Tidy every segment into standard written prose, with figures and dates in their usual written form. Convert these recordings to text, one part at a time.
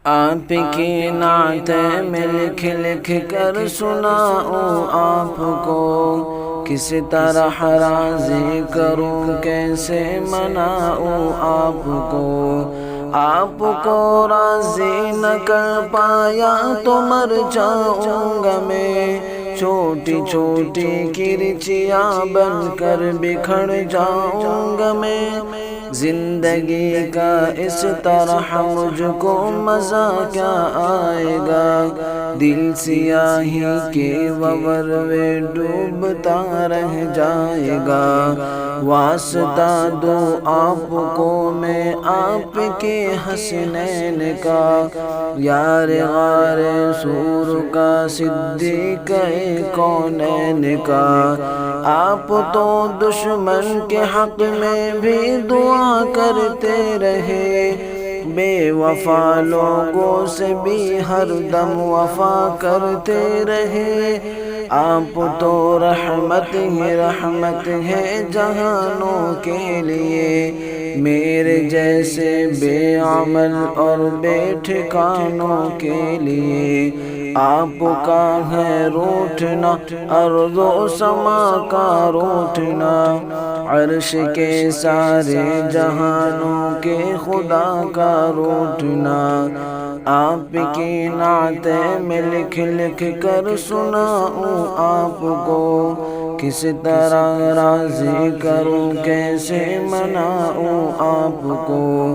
آپ کی نعتیں میں لکھ لکھ کر سناؤں آپ کو، کس طرح راضی کروں کیسے مناؤں آپ کو۔ آپ کو راضی نہ کر پایا تو مر جاؤں گا میں، چھوٹی چھوٹی کرچیاں بن کر بکھر جاؤں گا میں۔ زندگی کا اس طرح مجھ کو مزہ کیا آئے گا، دل سیاہی کے بھنور میں ڈوبتا رہ جائے گا۔ واسطہ دو آپ کو میں آپ کے حسنین کا، یار غار سور کا صدیق کونین کا۔ آپ تو دشمن کے حق میں بھی دعا کرتے رہے، بے وفا لوگوں سے بھی ہر دم وفا کرتے رہے۔ آپ تو رحمت ہی رحمت ہے جہانوں کے لیے، میرے جیسے بے عمل اور بے ٹھکانوں کے لیے۔ آپ کا ہے روٹھنا ارض و سما کا روٹھنا، عرش کے سارے جہانوں کے خدا کا روٹھنا۔ آپ کی نعتیں میں لکھ لکھ کر سناؤں آپ کو، کس طرح راضی کروں کیسے مناؤں آپ کو۔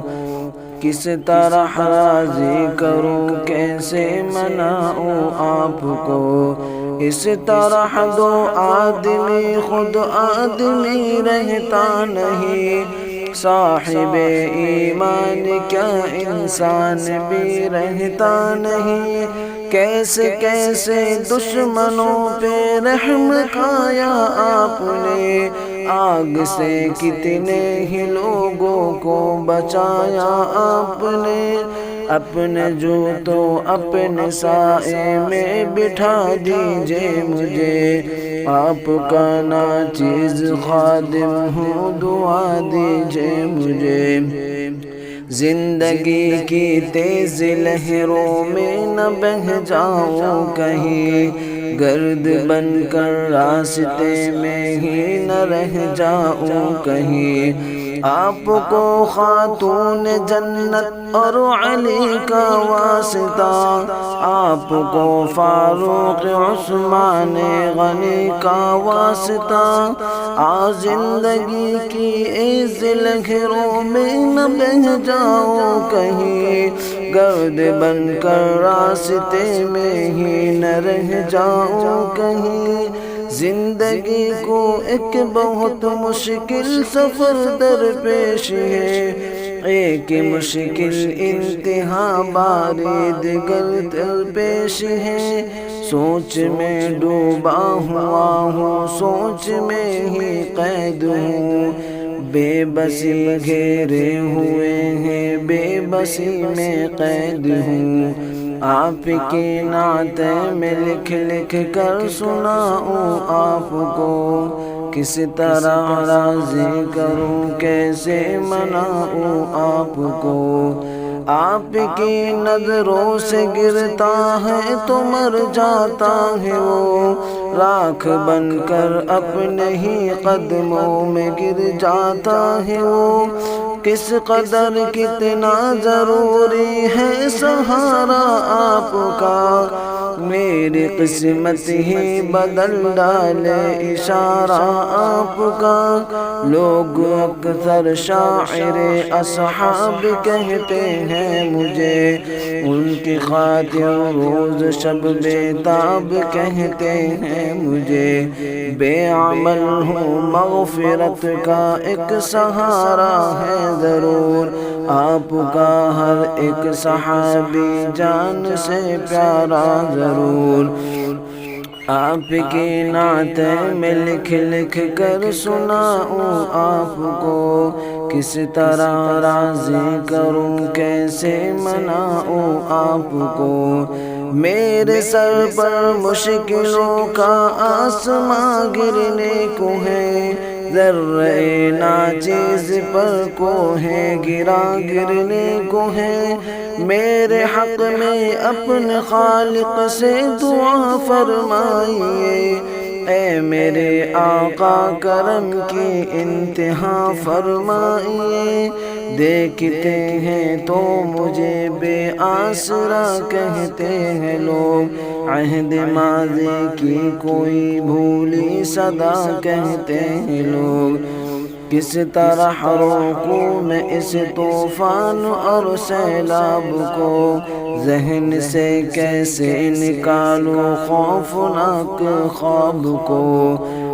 کس طرح راضی کروں کیسے مناؤں آپ کو۔ اس طرح دو آدمی خود آدمی رہتا نہیں، صاحب ایمان کیا انسان بھی رہتا نہیں۔ کیسے کیسے دشمنوں پہ رحم کھایا آپ نے، آگ سے کتنے ہی لوگوں کو بچایا آپ نے۔ اپنے جوتوں اپنے سائے میں بٹھا دیجئے مجھے، آپ کا ناچیز خادم ہوں دعا دیجئے مجھے۔ زندگی کی تیز لہروں میں نہ بہہ جاؤں کہیں، گرد بن کر راستے میں ہی نہ رہ جاؤں کہیں۔ آپ کو خاتون جنت اور علی کا واسطہ، آپ کو فاروق عثمان غنی کا واسطہ۔ زندگی کی اس لہروں میں نہ بہہ جاؤں کہیں، گرد بن کر راستے میں ہی نہ رہ جاؤں کہیں۔ زندگی کو ایک بہت مشکل سفر درپیش ہے، ایک مشکل انتہا باری دیگر درپیش ہے۔ سوچ میں ڈوبا ہوا ہوں، سوچ میں ہی قید ہوں، بے بسی گھیرے ہوئے ہیں، بے بسی میں قید ہوں۔ آپ کی نعتیں میں لکھ لکھ کر سناؤں آپ کو، کس طرح راضی کروں کیسے مناؤں آپ کو۔ آپ کی نظروں سے گرتا ہے تو مر جاتا ہے وہ، راکھ بن کر اپنے ہی قدموں میں گر جاتا ہے وہ۔ کس قدر کتنا ضروری ہے سہارا آپ کا، میری قسمت ہی بدل ڈالے اشارہ آپ کا۔ لوگ اکثر شاعر اصحاب کہتے ہیں مجھے، ان کی خاطر روز شب بیتاب کہتے ہیں مجھے۔ بے عمل ہوں مغفرت کا ایک سہارا ہے ضرور، آپ کا ہر ایک صحابی جان سے پیارا ضرور۔ آپ کی نعتیں میں لکھ لکھ کر سناؤں آپ کو، کس طرح راضی کروں کیسے مناؤں آپ کو۔ میرے سر پر مشکلوں کا آسماں گرنے کو ہے، ذرے ناچیز پر کو ہے گرا گرنے کو ہے، میرے حق میں اپنے خالق سے دعا فرمائیے، اے میرے آقا کرم کی انتہا فرمائیے، دیکھتے ہیں تو مجھے بے آسرا کہتے ہیں لوگ، عہد ماضی کی کوئی بھولی صدا کہتے ہیں لوگ، کس طرح روکوں میں اس طوفان اور سیلاب کو، ذہن سے کیسے نکالوں خوفناک خواب کو،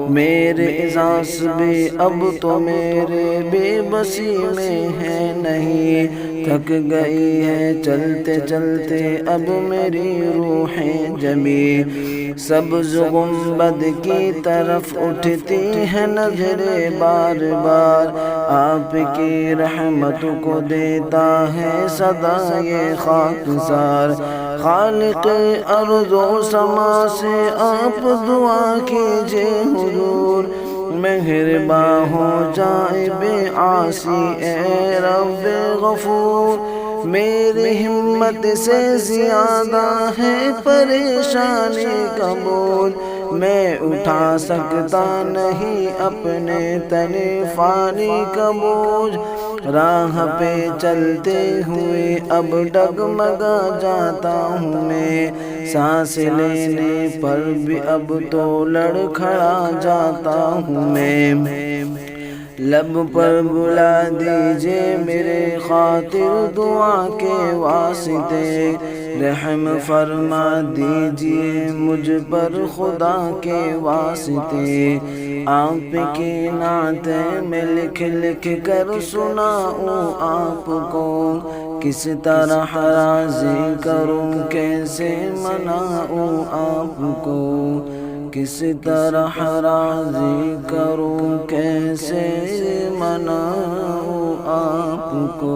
میرے احساس بھی اب تو میرے بے بسی میں ہے نہیں، تھک گئی ہے چلتے چلتے اب میری روح جمی، سبز گنبد کی طرف اٹھتی ہے نظریں بار بار، آپ کی رحمت کو دیتا ہے صدا یہ خاکسار، خالق ارض و سما سے آپ دعا کیجئے حضور، مہرباں ہو جائے بے عاصی اے رب غفور، میری ہمت سے زیادہ ہے پریشانی کا بوجھ، میں اٹھا سکتا نہیں اپنے تن فانی کا بوجھ، راہ پہ چلتے ہوئے اب ڈگمگا جاتا ہوں میں، سانس لینے پر بھی اب تو لڑکھڑا جاتا ہوں میں، لب پر بلا دیجئے میرے خاطر دعا کے واسطے، رحم فرما دیجئے مجھ پر خدا کے واسطے، آپ کی نعتیں میں لکھ لکھ کر سناؤں آپ کو، کس طرح راضی کروں کیسے مناؤں آپ کو، کس طرح راضی کروں کیسے مناؤں آپ کو۔